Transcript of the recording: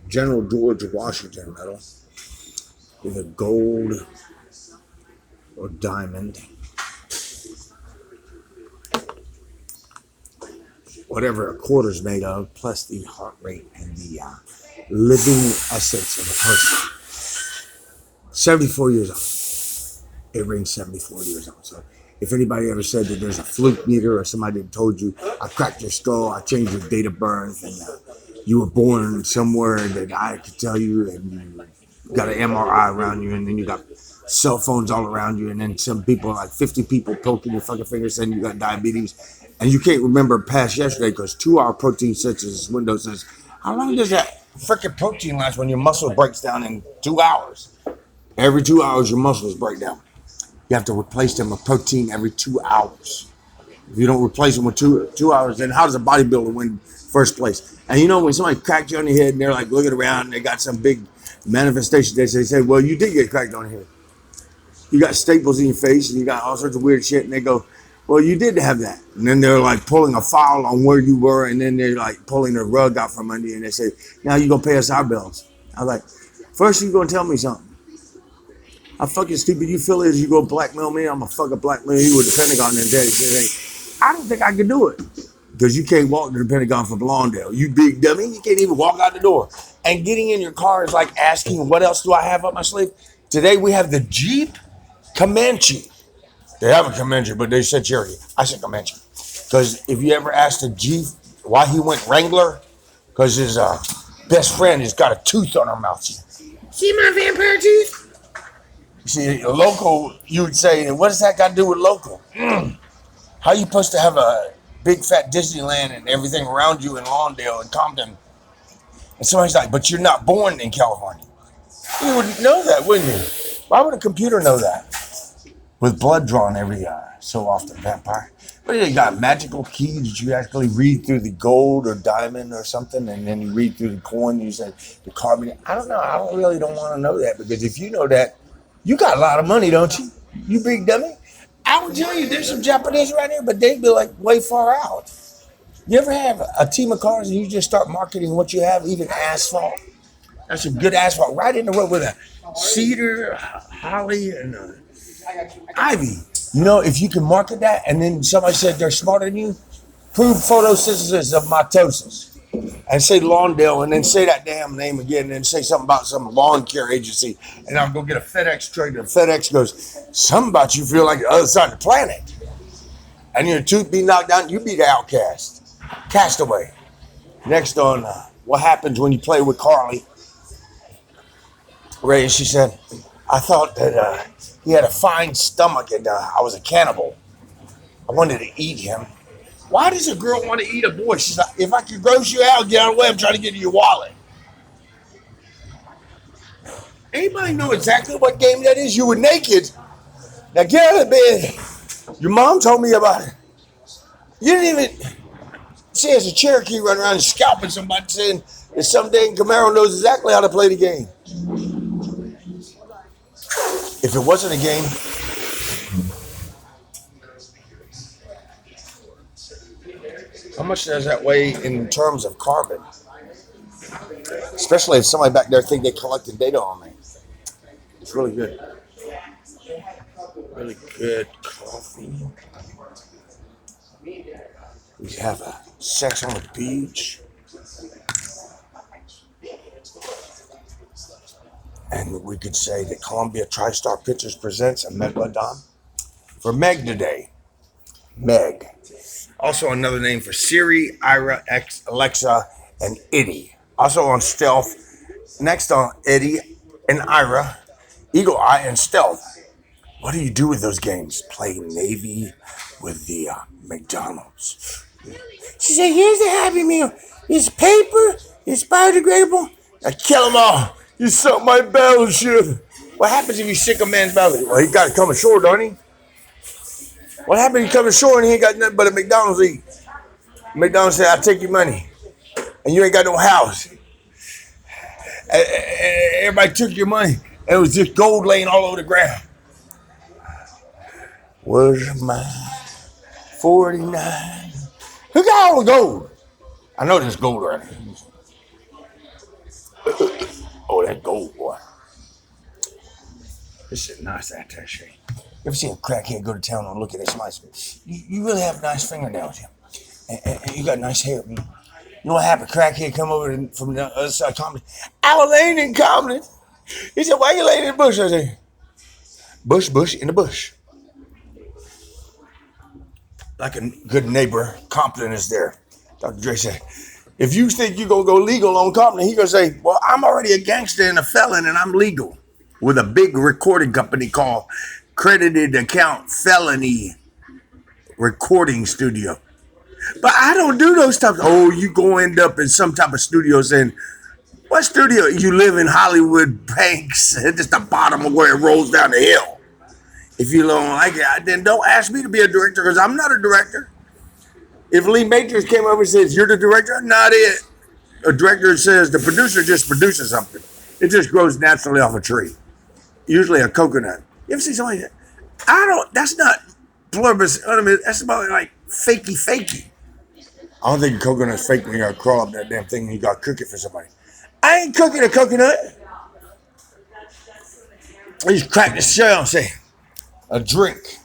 General George Washington medal with a gold or diamond, whatever a quarter's made of, plus the heart rate and the living essence of a person. 74 years old. It rings 74 years old. So if anybody ever said that there's a fluke meter or somebody that told you, I cracked your skull, I changed your date of birth, and you were born somewhere that I could tell you, and you got an MRI around you, and then you got cell phones all around you, and then some people, like 50 people poking your fucking finger saying you got diabetes, and you can't remember past yesterday because 2-hour protein synthesis window says, how long does that freaking protein last when your muscle breaks down in 2 hours? Every 2 hours, your muscles break down. You have to replace them with protein every 2 hours. If you don't replace them with two hours, then how does a bodybuilder win first place? And you know, when somebody cracked you on the head and they're like looking around and they got some big manifestation, they say, well, you did get cracked on the head. You got staples in your face and you got all sorts of weird shit. And they go, well, you did have that. And then they're like pulling a file on where you were. And then they're like pulling the rug out from under you. And they say, now you're going to pay us our bills. I was like, first you're going to tell me something. How fucking stupid you feel is you go blackmail me, I'm going to fucking blackmail you with the Pentagon and daddy say, hey, I don't think I can do it. Because you can't walk to the Pentagon from Lawndale. You big dummy, you can't even walk out the door. And getting in your car is like asking, what else do I have up my sleeve? Today we have the Jeep Comanche. They have a Comanche, but they said Cherokee. I said Comanche. Because if you ever asked the Jeep why he went Wrangler, because his best friend has got a tooth on her mouth. See my vampire tooth? See, local, you would say, what does that got to do with local? How are you supposed to have a big fat Disneyland and everything around you in Lawndale and Compton? And somebody's like, but you're not born in California. You wouldn't know that, wouldn't you? Why would a computer know that? With blood drawn every so often, vampire. But you got magical keys that you actually read through the gold or diamond or something, and then you read through the coin, you say the carbon. I don't know. I don't want to know that, because if you know that, you got a lot of money, don't you? You big dummy. I would tell you there's some Japanese right here, but they'd be like way far out. You ever have a team of cars and you just start marketing what you have, even asphalt? That's some good asphalt right in the road with a cedar, holly, and ivy. You know, if you can market that and then somebody said they're smarter than you, prove photosynthesis of mitosis. And say Lawndale, and then say that damn name again, and then say something about some lawn care agency, and I'll go get a FedEx trailer. FedEx goes, something about you feel like the other side of the planet. And your tooth be knocked down, you be the outcast. Castaway. Next on what happens when you play with Carly. Ray, she said, I thought that he had a fine stomach and I was a cannibal. I wanted to eat him. Why does a girl want to eat a boy? She's like, if I could gross you out, get out of the way, I'm trying to get to your wallet. Anybody know exactly what game that is? You were naked. Now get out of bed. Your mom told me about it. You didn't even... She has a Cherokee running around and scalping somebody, saying that some dang Camaro knows exactly how to play the game. If it wasn't a game... How much does that weigh in terms of carbon? Especially if somebody back there think they're collecting data on me. It's really good. Really good coffee. We have a sex on the beach. And we could say that Columbia TriStar Pictures presents a Megalodon for Meg today. Meg. Also another name for Siri, Ira, Alexa, and Eddie. Also on Stealth. Next on Eddie and Ira, Eagle Eye and Stealth. What do you do with those games? Play Navy with the McDonald's. She said, here's the Happy Meal. It's paper, it's biodegradable. I kill them all. You suck my battleship. What happens if you sick a man's battleship? Well, he got to come ashore, don't he? What happens if he comes ashore and he ain't got nothing but a McDonald's to eat? McDonald's said, I'll take your money. And you ain't got no house. Everybody took your money. And it was just gold laying all over the ground. Where's my 49? Who got all the gold? I know there's gold right here. that's gold, boy. This is nice out there, Shay. You ever see a crackhead go to town and look at this nice? You really have nice fingernails, and you got nice hair. You know what happened? Crackhead come over from the other side of Compton. I was laying in Compton. He said, "Why you laying in the bush?" I said, "Bush, in the bush." Like a good neighbor, Compton is there. Dr. Dre said, if you think you're going to go legal on Compton, he's going to say, well, I'm already a gangster and a felon and I'm legal. With a big recording company called Credited Account Felony Recording Studio. But I don't do those stuff. Oh, you go end up in some type of studio saying, what studio? You live in Hollywood Banks, just the bottom of where it rolls down the hill. If you don't like it, then don't ask me to be a director because I'm not a director. If Lee Majors came over and says, you're the director, not it. A director says the producer just produces something. It just grows naturally off a tree. Usually a coconut. You ever see somebody that? That's not pluribus unum. That's about like fakey. I don't think a coconut's fake when you gotta crawl up that damn thing and you gotta cook it for somebody. I ain't cooking a coconut. I just crack the shell and say, a drink.